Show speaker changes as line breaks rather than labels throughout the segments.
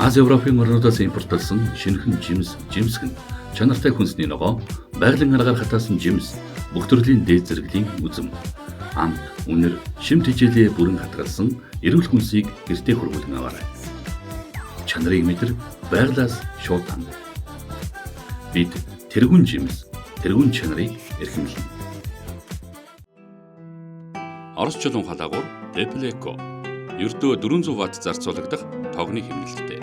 Ази Европын орнуудаас импортлсон шинэхэн жимсгэн чанартай хүнсний ногоо, байгалийн аргаар хатаасан жимс, бүх төрлийн дээд зэрэглэлийн үзэм, амт, үнэр, шимт хичээлээ бүрэн хатгалсан эрүүл хүнсийг гэртээ хургуулсан аваарай. Чанарыг мэдэр байгалаас шууд ханд. Бид тэргүүн жимс, тэргүүн чанарыг эрхэмлэнэ. Орос чулуун халаагуур Tepleko ердөө 400 ватт зарцуулагдах тогны хэмнэлттэй.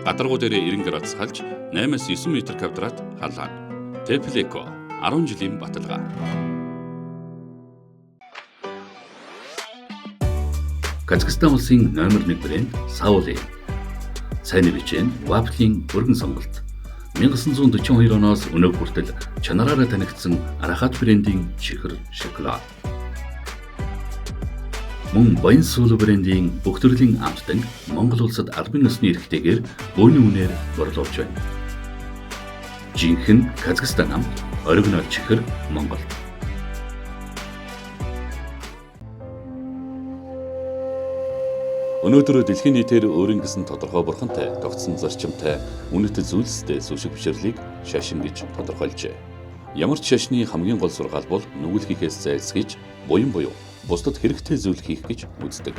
Гадаргуу дээрээ 90 градус халж 8-9 м2 халаана. Tepleko 10 жилийн баталгаа. Казахстан улсын номер 1 брэнд Sauli. Сайн бичэн вафлийн өргөн сонголт. 1942 оноос өнөө хүртэл чанараараа танигдсан Арахат брендийн чихэр шоколад. Мөн Баян сүүл брендийн бүх төрлийн амттан Монгол улсад албан ёсны эрхтэйгээр бөөний үнээр борлуулж байна. Жинхэнэ Казахстан амт, оригинал чихэр Монгол. Өнөөдөр дэлхийн нийтээр өөрийн гэсэн тодорхой бурхантай, тогтсон зарчимтай, үнэт зүйлстэй сүшиг бишрлийг шашин гэж тодорхойлжээ. Ямар ч шашны хамгийн гол сургаал бол нүгэлхийхээс зайлсхийж, буян буюу бусдад хэрэгтэй зүйл хийх гэж үздэг.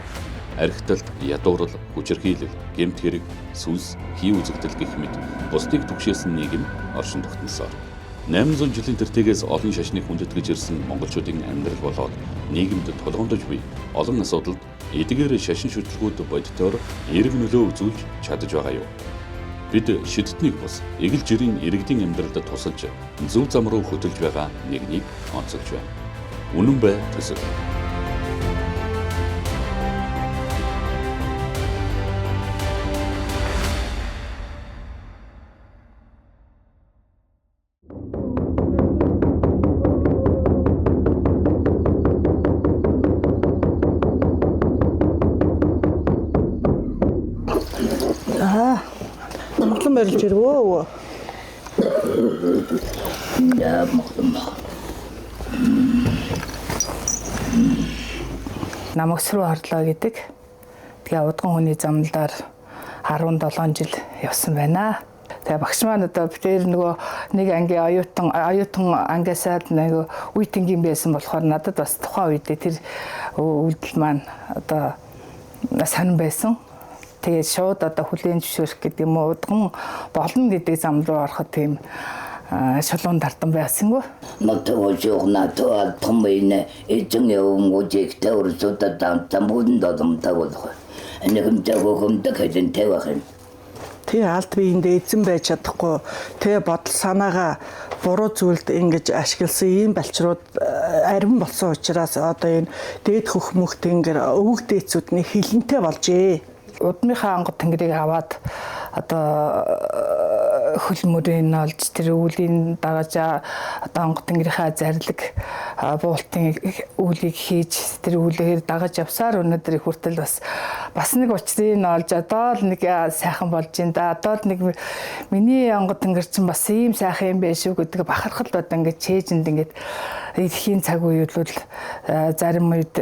Архиталт, ядуурл, хүчирхийлэл, гэмт хэрэг, сүнс, хий үзэгдэл гэх мэт бусдыг түгшээсэн нийгэм оршин тогтносоор 800 жилийн тэртегээс олон шашныг хүндэтгэж ирсэн монголчуудын амьдрал болоод нийгэмд тулгамдж буй олон асуудалд эдгээр шашин шүтлгүүд бодитоор эрг нөлөө үзүүлж чадж байгаа юу? Бид шидтнийг бус эгэл жирийн иргэдийн амьдралд тусалж зөв зам руу хөтөлж байгаа нэгнийг онцолж байна. Үнэн бай төсөл.
Мэрж ирвөө. Намагс руу орлоо гэдэг. Тэгээ удган хүний замналаар 17 жил явсан байна. Тэгээ багш маань одоо тэр нөгөө нэг ангийн оюутан ангиасаад нэг үеийнгийн байсан болохоор надад бас тухайн үедээ тэр үйлдэл маань одоо сонирн байсан. Тэгээд шууд одоо хүлээн зөвшөөрөх гэдэг юм уу удган болно гэдэг зам руу ороход тийм шалуун тартан байсангүй.
Мотовожигна то томэйнэ эцэг өмгөжигтэй урсуудаа тамбуун додомтай болох. Энэхэмтэй хөхөмтэй хэдэн тавихын.
Тэ алт биендээ эзэн байж чадахгүй тэ бодол санаагаа буруу зүйлд ингэж ашигласан ийм балчрууд арвин болсон учраас одоо энэ дээд хөх мөхт ингэр өвөг дээдсүүдний хилэнтэй болжээ. Удмынхаа ангад тэнгэрийг аваад одоо хөлмөрийн олж тэр үүлийн дагаж одоо ангад тэнгэрийнхаа зарлиг буултын үүлийг хийж тэр үүлээр дагаж явсаар өнөөдөр их хүртэл бас нэг учрыг олж одоо л нэг сайхан болж ин да одоо л нэг миний ангад тэнгэр чинь бас ийм сайхан юм байх шүү гэдэг бахархал одоо ингээд чэйжэнд ингээд эдхийн цаг үед бол зарим үед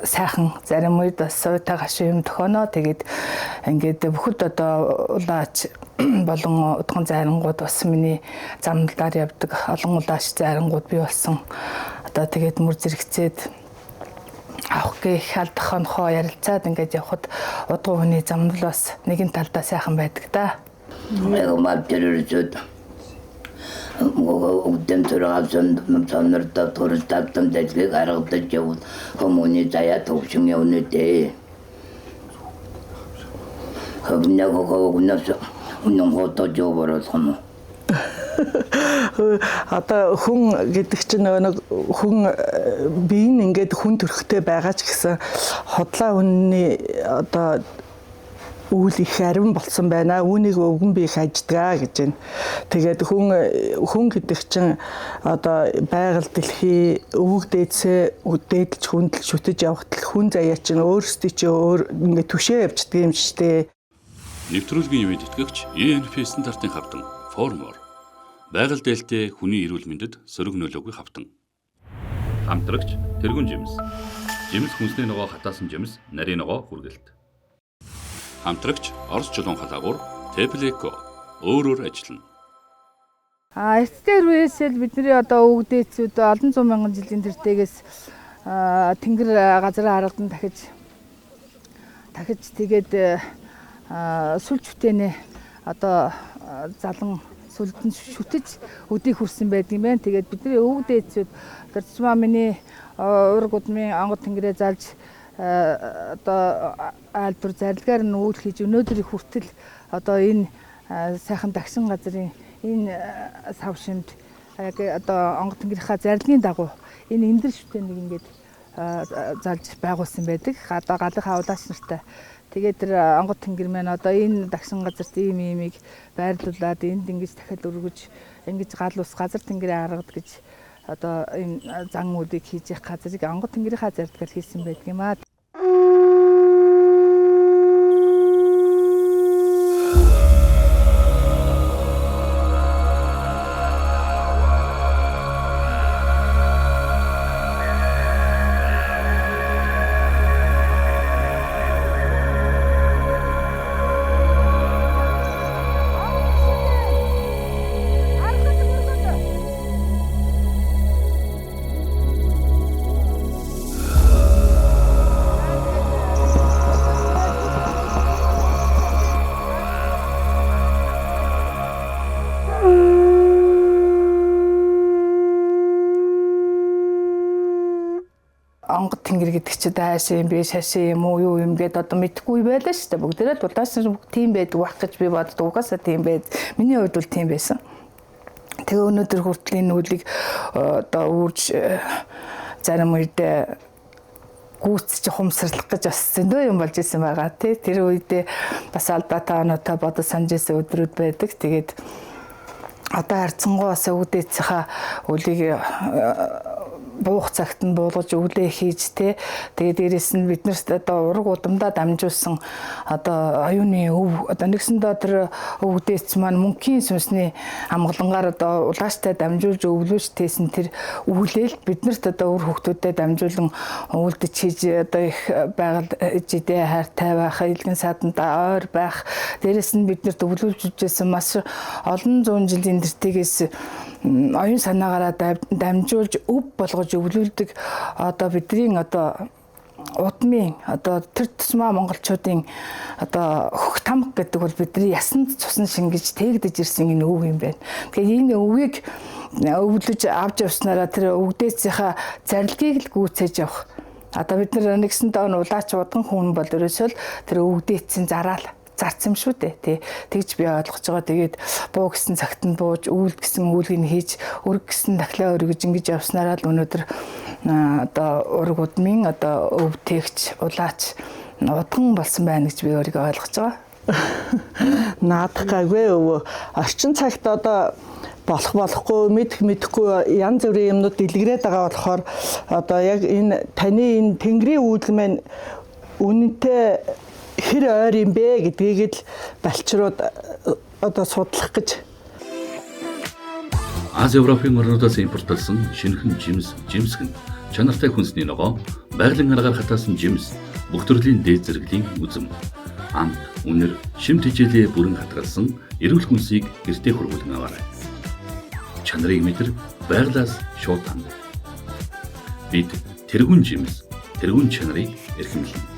сайхан зарим үед бас суутай гашуун юм тохионоо тэгээд ингээд бүхэл одоо улаач болон удган зайрангууд бас миний замналаар явдаг олон улаач зайрангууд бий болсон. Одоо тэгээд мөр зэрэгцээд авах гэх алдах хонхоо ярилцаад ингээд явхад удган хүний замнал бас нэгэн талдаа сайхан байдаг да.
Мэгмабтерэрчүүд Угдэн төрөөсөн номцонортой туристаттан дэжгийг аргадаж явуул хүмүүний заяа төвшин явнэдээ. Хөвнө хөгнөөс үнэн хотоо жоборолхон.
Одоо хүн гэдэг чинь нэг хүн бие нь ингээд хүн төрхтэй байгаа ч гэсэн хотлоо үнний одоо үйл их арвин болсон байна. Үүнийг өвгөн би их аждгаа гэж байна. Тэгээд хүн гэдэг чинь одоо байгаль дэлхий өвөг дээдсээ дээдлж хүндэлж шүтэж явахад хүн заяа чинь өөрсдөө чи өөр ингээд түшээ явждаг юм шттэ.
Нэвтрүүлгийн үеид итгэгч ENP стандартын хавтан Formor байгаль дээлтэй хүний эрүүл мэндэд сөрөг нөлөөгүй хавтан. Хамтрагч тэргүүн жимс. Жимс хүнсний ногоо хатаасан жимс, нарийн ногоо хүргэлт. Хамтрагч Орос чулуун халаагуур Тэплэко өөрөөр ажиллана.
Эцгээр үеэсэл бидний одоо өвгдээцүүд олон зуун мянган жилийн тэртээс тэнгэр газраа харагдан дахиж тэгээд сүл чүтэнэ одоо залан сүлдэн шүтэж өдийг хүрсэн байдгийм байна. Тэгээд бидний өвгдээцүүд тэрчмаа миний ураг удмын онгод тэнгэрээ залж одоо альбар зарилгаар нь үйл хийж өнөөдрийг хүртэл одоо энэ сайхан дагшин газрын энэ савшинд яг одоо онгод тэнгэрийнхаа зарилгын дагуу энэ эндэр шүтэнийг ингээд залж байгуулсан байдаг. Одоо галынхаа улаач нартай. Тэгээд тэр онгод тэнгэр маань одоо энэ дагшин газарт ийм имийг байрлуулад энд ингэж дахиад өргөж ингэж гал ус газар тэнгэрээ харгад гэж одоо энэ зан үүдийг хийж явах газрыг онгод тэнгэрийнхаа зарилгаар хийсэн байдаг юм аа. Онгод тэнгэр гэдэг чи дайсан юм бэ, шашин юм уу, юу юм гээд одоо мэдхгүй байлаа шүү дээ. Бүгдээрээ дулаач нар тийм байдаг байх гэж би боддог. Угаасаа тийм байд. Миний хувьд бол тийм байсан. Тэгээ өнөөдөр хүртэл энэ үлийг одоо үрж зарим үед гүйцэж хумсралах гэж бас зөндөө юм болж исэн байгаа тий. Тэр үедээ бас албатай оноотой бодож санаж исэн өдрүүд байдаг. Тэгээд одоо харцсангуйас өвдөөцийнхаа үлийг буух цагт нь буулгаж өвлөө хийж те тэгээд дээрэс нь биднэрт одоо ураг удамдаа дамжуулсан одоо оюуны өв одоо нэгсэндээ тэр өвгдээц маань мөнхийн сүнсний амгалангаар одоо улааштай дамжуулж өвлөөж тээсэн тэр өвлөөл биднэрт одоо өр хөвгтүүдэд дамжуулан өвлдөж хийж одоо их байгаль жидээ хайртай байх илгэн саатанда ойр байх дээрэс нь биднэрт өвлүүлж үжсэн маш олон зуун жилийн тэртээс оюун санаагаараа дамжуулж өв болгож өвлүүлдэг одоо бидний одоо удмын одоо тэр тусмаа монголчуудын одоо хөх тамга гэдэг бол бидний ясанд цусан шингэж тээгдэж ирсэн энэ өв юм байна. Тэгэхээр энэ өвийг өвлөж авч явснараа тэр өвгдээцийнхаа зарилгийг л гүйцээж явах. Одоо бид нар нэгсэндээ улаач удан хүн бол ерөөсөө тэр өвгдээцийн зараал зарцсан юм шүү дээ тий. Тэгж би ойлгож байгаа. Тэгээд буу гэсэн цагт нь бууж, өвөл гэсэн үүлгийг хийж, өрг гэсэн дахлаа өргөж ингэж явснараа л өнөөдөр одоо ураг удмын одоо өв тэгч, улаач удган болсон байна гэж би өөрийгөө ойлгож байгаа. Наадах гайгүй өвөө. Орчин цагт одоо болохгүй мэдэхгүй янз бүрийн юмнууд дэлгэрээд байгаа болохоор одоо яг энэ таны энэ тэнгэрийн үүдэл маань үнэнтэй хэр ойр юм бэ гэдгийг л балчрууд одоо судлах гэж.
Аз Европын орнуудаас импортлсон шинэхэн жимсгэн чанартай хүнсний ногоо, байгалийн аргаар хатаасан жимс, бүх төрлийн дээд зэрэглэлийн үзэм, амт, үнэр, шим тэжээлээ бүрэн хатгалсан эрүүл хүнсийг гэртээ хургуулсан аваарай. Чанарыг мэдэр байгалаас шууд ханд. Бид тэргүүн жимс, тэргүүн чанарыг эрхэмлэнэ.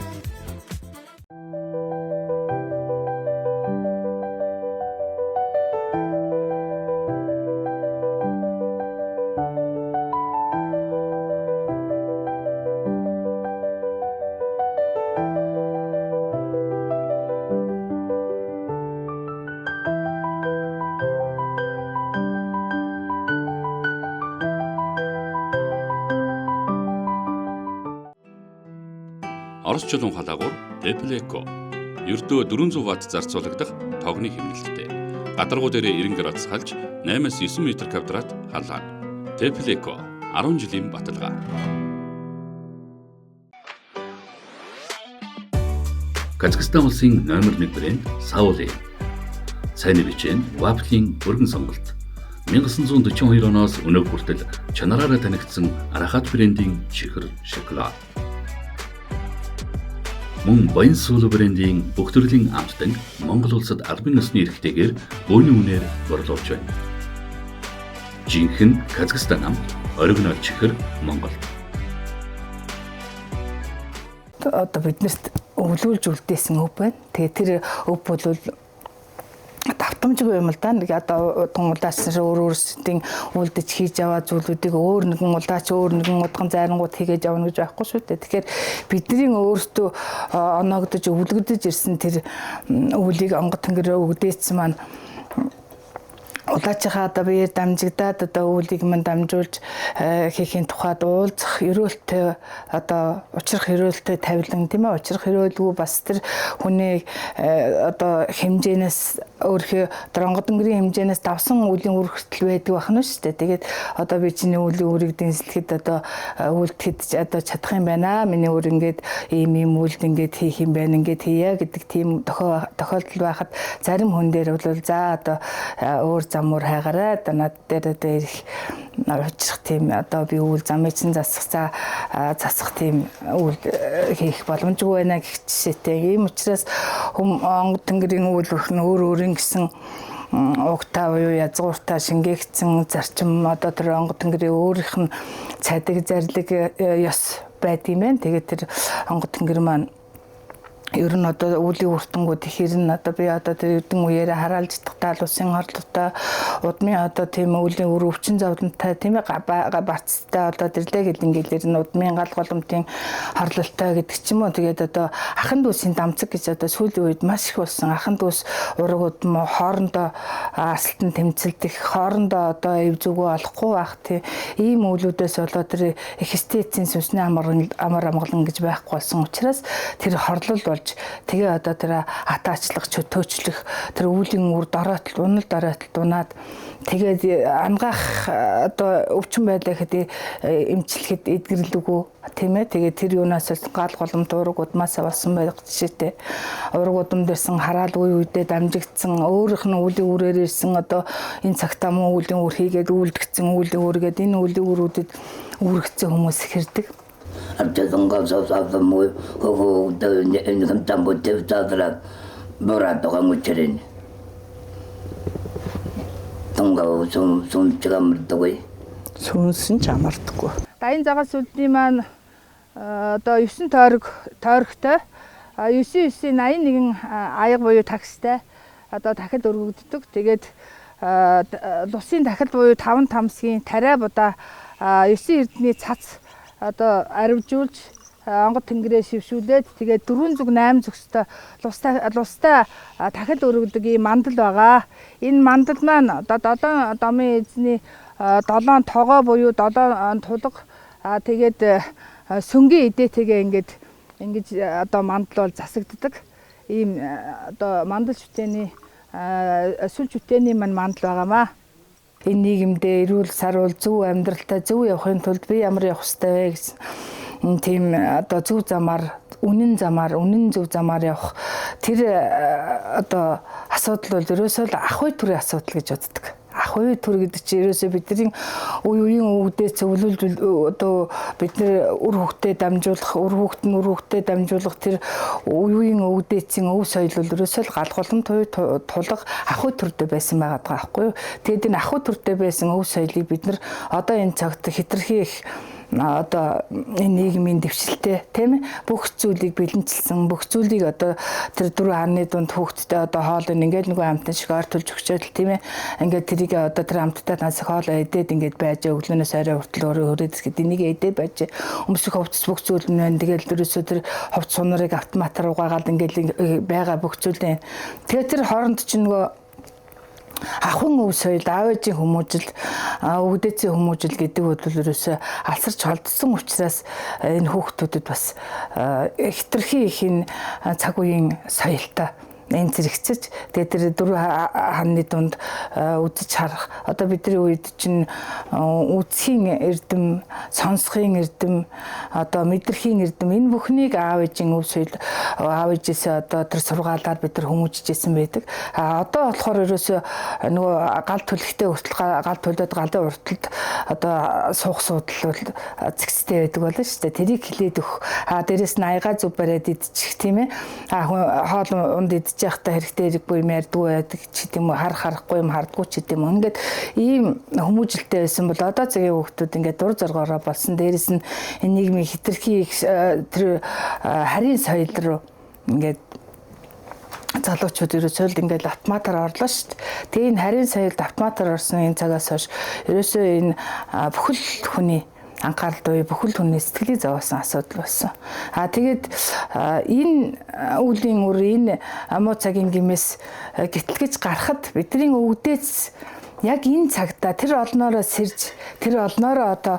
Орос чулуун халаагуур Тэплэко ердөө 400 ватт зарцуулагдах тогны хэмнэлттэй. Гадаргуу дээрээ 90 градус халж 8-9 м квадрат халаана. Тэплэко 10 жилийн баталгаа. Казахстан улсын номер 1 брэнд Саули. Сайн бичэн вафлийн өргөн сонголт. 1942 оноос өнөө хүртэл чанараараа танигдсан Арахат брендийн чихэр шоколад. Мөн Баян сүүл брендийн бүх төрлийн амтдаг Монгол улсад албан ёсны эрхтэйгээр бөөний үнээр борлуулж байна. Жинхэнэ Казахстан амт, оригинал чихэр Монгол.
Одоо биднэрт өвлүүлж үлдээсэн өв байна. Тэгээ тэр өв бол давтамжгүй юм л да. Нэг одоо тунгалаас өөрсдийн үлдэж хийж аваа зүйлүүдийг өөр нэгэн улаач өөр нэгэн удган зайрангууд хийгээд явна гэж байхгүй шүү дээ. Тэгэхээр бидний өөрсдөө оноогдож өвлөгдөж ирсэн тэр өвлийг онгод тэнгэрээ өгдөөцсөн маань улаачийнхаа одоо биеэр дамжигдаад одоо өвлийг мань дамжуулж хийхийн тухайд уулзах ерөөлтэй одоо учрах ерөөлтэй тавилан тийм ээ учрах ерөөлгүй бас тэр хүний одоо хэмжээнээс өөрхий дронгодонгэрийн хэмжээнээс давсан үлийн үр хүртэл байдаг байна шүү дээ. Тэгээд одоо би чиний үлийн үрийг дэнсэлэхэд одоо үлдэхэд одоо чадах юм байна. Миний үр ингээд ийм үлд ингээд хийх юм байна. Ингээд хийя гэдэг тийм тохиолдол байхад зарим хүн дээр бол за одоо өөр замуур хайгараа одоо над дээр одоо ирэх учрах тийм одоо би үйл замыг чинь засах тийм үйл хийх боломжгүй байна гэх жишээтэй. Ийм учраас онгод тэнгэрийн үйл өрх нь өөр гэсэн угтаа буюу язгууртаа шингээгдсэн зарчим одоо тэр онгод тэнгэрийн өөрийнх нь цадиг зарлиг ёс байд юм байна. Тэгээд тэр онгод тэнгэр маань ер нь одоо үлийн үртэнгүүд ихэр нь одоо би одоо тэр эрдэн үеэрээ хараалж тахтаал усын хорлолтой удмын одоо тийм үлийн үр өвчин зовлонтой тийм ээ барцтай одоо тэрлээ гэл ингээл нь удмын гал голомтын хорлолтой гэдэг ч юм уу. Тэгээд одоо ахан дүүсийн дамцаг гэж одоо сүүлийн үед маш их болсон. Ахан дүүс ураг удам хоорондоо асалтан тэмцэлдэх хоорондоо одоо эв зүгөө олохгүй байх тийм ийм үйлүүдээс болоод тэр эхстецийн сүнсний амар амгалан гэж байхгүй болсон учраас тэр хорлол тэгээ одоо тэр атаачлах чөтөөчлөх тэр үеийн үр дороотл унал дороотл дунаад тэгээд ангаах одоо өвчин байлаа гэхэд эмчлэхэд эдгэрлэггүй тийм ээ. Тэгээд тэр юунаас гал голомт ураг удмаас болсон байх жишээтэй. Ураг удам дээрсэн хараал үедээ дамжигдсан өөрийнх нь үлийн үрээр ирсэн одоо энэ цагтаа муу үлийн үр хийгээд үлдгэсэн үлийн үргээд энэ үлийн үрүүдэд үүргэсэн хүмүүс хэрдэг.
Артезонгаасаа муу хогоо энэ тамбо тэвтадраа боратога мучрэн. Тонгоо сум чамардаггүй.
Сүнсэн ч амардаггүй.
Дайны загас үлдний маань одоо 9 тойрогтой 9981 аяга буюу такстай одоо дахид өргөгддөг. Тэгээд лусын дахид буюу 5 тамсгийн тариа будаа 9 эрдний цац одоо аривжуулж онгод тэнгэрээ шившүүлээд тэгээд 408 зөвстэй лустай дахид өргөдөг ийм мандал байгаа. Энэ мандал маань одоо 7 домын эзний 7 тогоо буюу 7 тулга тэгээд сөнгийн идээтэйгээ ингэж одоо мандал бол засагддаг. Ийм одоо мандал шүтээний сүл шүтээний мандал байгаамаа. Энэ нийгэмдээ эрүүл саруул зөв амьдралтай зөв явахын тулд би ямар явах ёстой вэ гэсэн тийм одоо зөв замаар үнэн зөв замаар явах тэр одоо асуудал бол ерөөсөө л ах үе төрийн асуудал гэж боддог. Ах үе төр гэдэг чинь ерөөсөө бидний үеийн өвгдээ цөвлүүлж одоо бид нэр үр хөвгтөд дамжуулах тэр үеийн өвгдээцийн өв соёл бол ерөөсөө л галголон тулга ах үе төрдөө байсан байгаа байхгүй юу. Тэгээд энэ ах үе төрдөө байсан өв соёлыг бид нар одоо энэ цагт хэтэрхий их одоо энэ нийгмийн дэвшилтэй тийм ээ бүх зүйлийг бэлэнчилсэн бүх зүйлийг одоо тэр 4 хааны дунд хүүхдтэй одоо хоол ингээд нөгөө амтан шиг ортулж өгчөөд тийм ээ ингээд тэрийг одоо тэр амттай танаас хоол эдээд ингээд байж өглөөнөөс арай хүртэл өөрөө гэдэг энийг эдээ байж өмсөх хувцас бүх зүйл нь байна. Тэгээд ерөөсөө тэр хувцас сунарыг автоматар угаагаад ингээд байгаа бүх зүйлээ. Тэгээд тэр хооронд чинь нөгөө ахын өв соёл аав ээжийн хүмүүжил өвгдээцийн хүмүүжил гэдэг бол ерөөсөө алсарч холдсон учраас энэ хүүхдүүдэд бас хэтэрхий их энэ цаг үеийн соёлтой энэ зэрэгцэж тэгээд тэр дөрвөн хааны дунд үзэж харах одоо бидний үед чинь үсгийн эрдэм, сонсохын эрдэм, одоо мэдрэхийн эрдэм энэ бүхнийг аав ээжийн өв соёл аав ээжээсээ одоо тэр сургаалаар бид нар хүмүүжижсэн байдаг. Одоо болохоор ерөөсөө нөгөө гал түлхтэй хүртэл гал төлөөд галын урталд одоо суух суудал бол зэгцтэй байдаг болно шүү дээ. Тэрийг хилээд өгөх. Дээрээс нь аяга зүв бариад идчих тийм ээ. Хоол унд идчих яхта хэрэгтэй хэрэггүй юм ярьдгүй байдаг ч гэдэм үү харахгүй юм хардггүй ч гэдэм үү. Ингээд ийм хүмүүжлтэй байсан бол одоо цагийн хүүхдүүд ингээд дур зоргоороо болсон. Дээрээс нь нийгмийн хитрхи тэр харийн соёл руу ингээд залуучууд ерөөсөө л ингээд автоматар орлоо шүү дээ. Тэгээ энэ харийн соёлд автоматар орсон энэ цагаас хойш ерөөсөө энэ бүхэл хүний анхаарал буюу бүхэл хүний сэтгэлийг зовоосон асуудал болсон. Тэгээд энэ үеийн үр энэ муу цагийн гимээс гэтлгэж гарахад бидний өвгдөөс яг энэ цагта тэр олноороо сэрж тэр олноороо одоо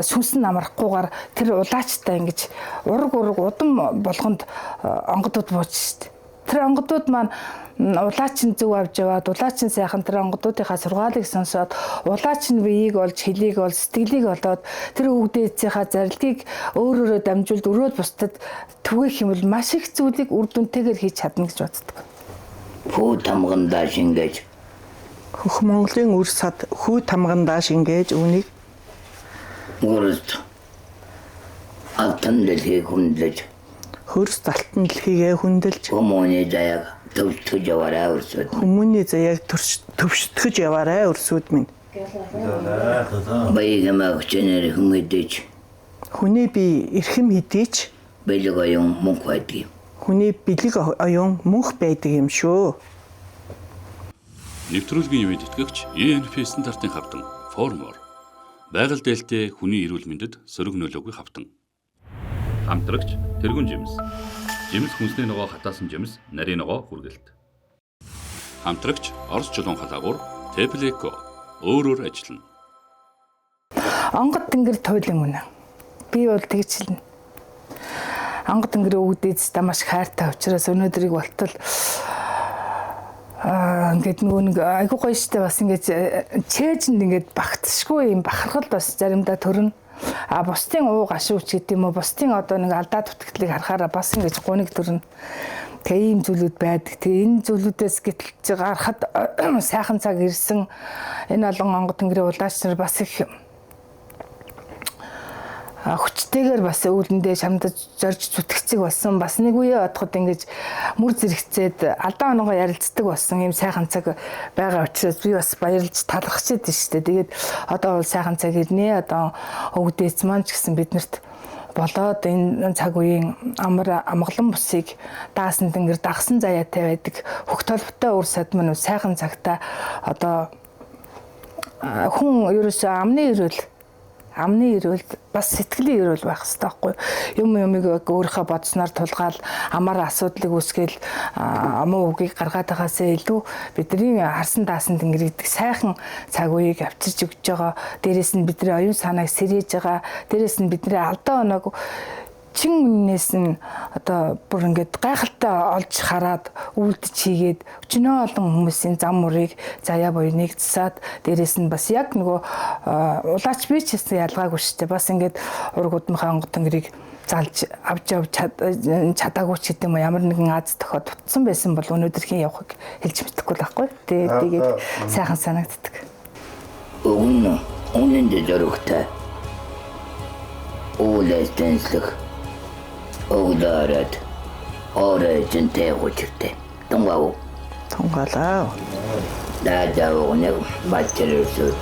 сүнсэн амрахгүйгээр тэр улаачтай ингэж ураг удам болгонд онгодууд бууж шүү дээ. Тэр онгодууд маань улаачин зөв авч яваад улаачин сайхан тэр онгодуудынхаа сургаалыг сонсоод улаачин биеийг олж хөлийг олж сэтгэлийг олоод тэр өвгдөөцийнхаа зарилгийг өөрөөрөө дамжуулд өрөөд бусдад түгээх юм бол маш их зүйлийг үр дүнтэйгээр хийж чадна гэж боддог.
Хүү тамгандаа шингээж
Хөх Монголын үр сад хүү тамгандаа шингээж үүнийг
урд алтан дэлхийг хүндлэж
хөрс талтан дэлхийгээ хүндэлж
хүмүүний заяаг төвшөж яваарай өрсөд.
Хүмүүний заяаг төвшөж яваарай өрсөд минь.
Баягамаа хүчнэр хүмүүдэж
Хүний бие эрхэм хэдийч
бэлэг оюун мөнх байдаг.
Хүний бэлэг оюун мөнх байдаг юм шүү.
Нэвтрүүлгийн үеид итгэгч ENP стандартын хавтан Formor байгаль дээлтэй хүний эрүүл мэндэд сөрөг нөлөөгүй хавтан. Хамтрагч тэргүүн жимс. Жимс хүнсний ногоо хатаасан жимс, нарийн ногоо хүргэлт. Хамтрагч Орос чулуун халаагуур Tepleco өөрөөр ажиллана.
Онгод тэнгэр туйлын үнэ. Би бол тэгж хэлнэ. Онгод тэнгэр өвгдөөс та маш хайртай учраас өнөөдрийг болтол ингээд нэг айгуу гоё штэ бас ингээд чэйжэнд ингээд багтшгүй юм бахархал бас заримдаа төрнө. Бусдын уу гашууч гэдэг юм уу бусдын одоо нэг алдаа дутагдлыг харахаараа бас ингэж гуниг төрнө. Тэгээ ийм зүйлүүд байдаг. Тэгээ энэ зүйлүүдээс гэтэл гарахад сайхан цаг ирсэн. Энэ олон онгод тэнгэрийн улаач нар бас их хүчтэйгээр бас өвлөндөө шамдаж зорж зүтгэцэг болсон. Бас нэг үе одоход ингэж мүр зэрэгцээд алдаа оноогоо ярилцдаг болсон юм сайхан цаг байгаа учраас би бас баярлж талархаж идэв шүү дээ. Тэгээд одоо бол сайхан цаг ирнэ. Одоо өвгдөөц маань ч гэсэн биднэрт болоод энэ цаг үеийн амгалан бусыг даасан тэнгэр дагсан заяатай байдаг. Хөх толботой үр сад маань сайхан цагта одоо хүн ерөөсөө амны эрүүл бас сэтгэлийн эрүүл байх хэрэгтэй байхгүй юмыг өөрийнхөө бодсноор тулгаал амаар асуудлыг үүсгээл амуу үгийг гаргаад байгаасаа илүү бидний харсан даасан тэнгэр гэдэг сайхан цаг үеийг авчирч өгч байгаа. Дээрээс нь бидний оюун санааг сэрээж байгаа. Дээрээс нь бидний алдаа оноог чин үннээс нь одоо бүр ингээд гайхалтай олж хараад үйлдэж хийгээд өчнөө олон хүмүүсийн зам мөрийг заяа буюу нэгдсаад дээрээс нь бас яг нөгөө улаач би ч гэсэн ялгаагүй шүү дээ. Бас ингээд ураг удмынхаа онгод тэнгэрийг залж авч чадаагүй ч гэдэг юм ямар нэгэн аз тохиод утсан байсан бол өнөөдрхийн явахыг хэлж мэдэхгүй л байхгүй. Тэгээд сайхан санагддаг.
Үнэн дээр зөрөгтэй. Уулэстэнслэх Огдарад оройн тээгүүчтэй. Тунгаав.
Тунгаалаа.
Даадаа нэг бачэрсүүд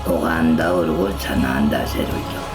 угаандаа өргөл санаандаа сэрвэж.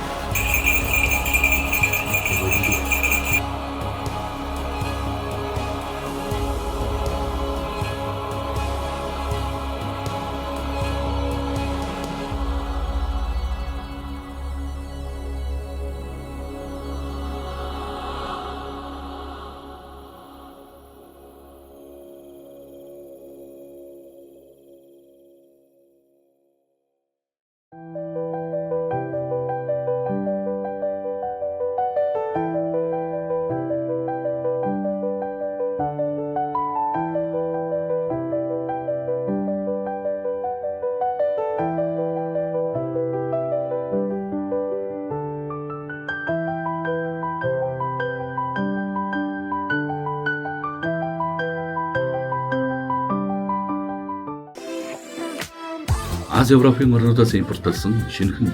Ази Европын орнуудаас импортлсон шинэхэн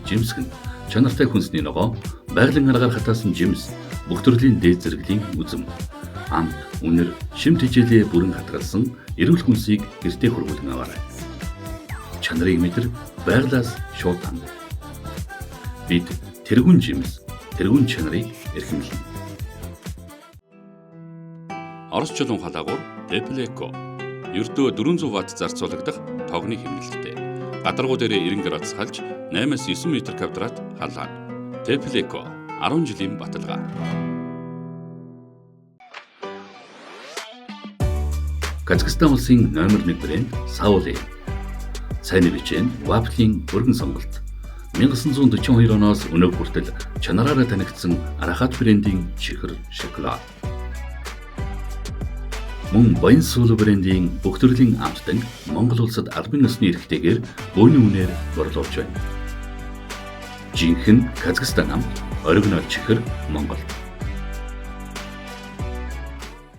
жимсгэн чанартай хүнсний ногоо, байгалийн аргаар хатаасан жимс, бүх төрлийн дээд зэрэглэлийн үзэм, амт, үнэр, шим тэжээлээ бүрэн хатгалсан эрүүл хүнсийг гэртээ хургуулсан аваарай. Чанарыг мэдэр байгалаас шууд ханд. Бид тэргүүн жимс, тэргүүн чанарыг эрхэмлэнэ. Орос чулуун халаагуур Tepleko ердөө 400 Вт зарцуулагдах тогны хэмнэлттэй. Гадаргуу дээрээ 90 градус халж 8-9 м²/квадрат халаана. Tepleko 10 жилийн баталгаа. Казахстан улсын номер 1 брэнд Sauli. Сайн бичэн Waffle-ийн өргөн сонголт. 1942 оноос өнөө хүртэл чанараараа танигдсан Арахат брендийн чихэр шоколад. Мөн Баян сүүл брендийн бүх төрлийн амттан Монгол улсад албан ёсны эрхтэйгээр бөөний үнээр борлуулж байна. Жинхэнэ Казахстан амт, оригинал чихэр Монголд.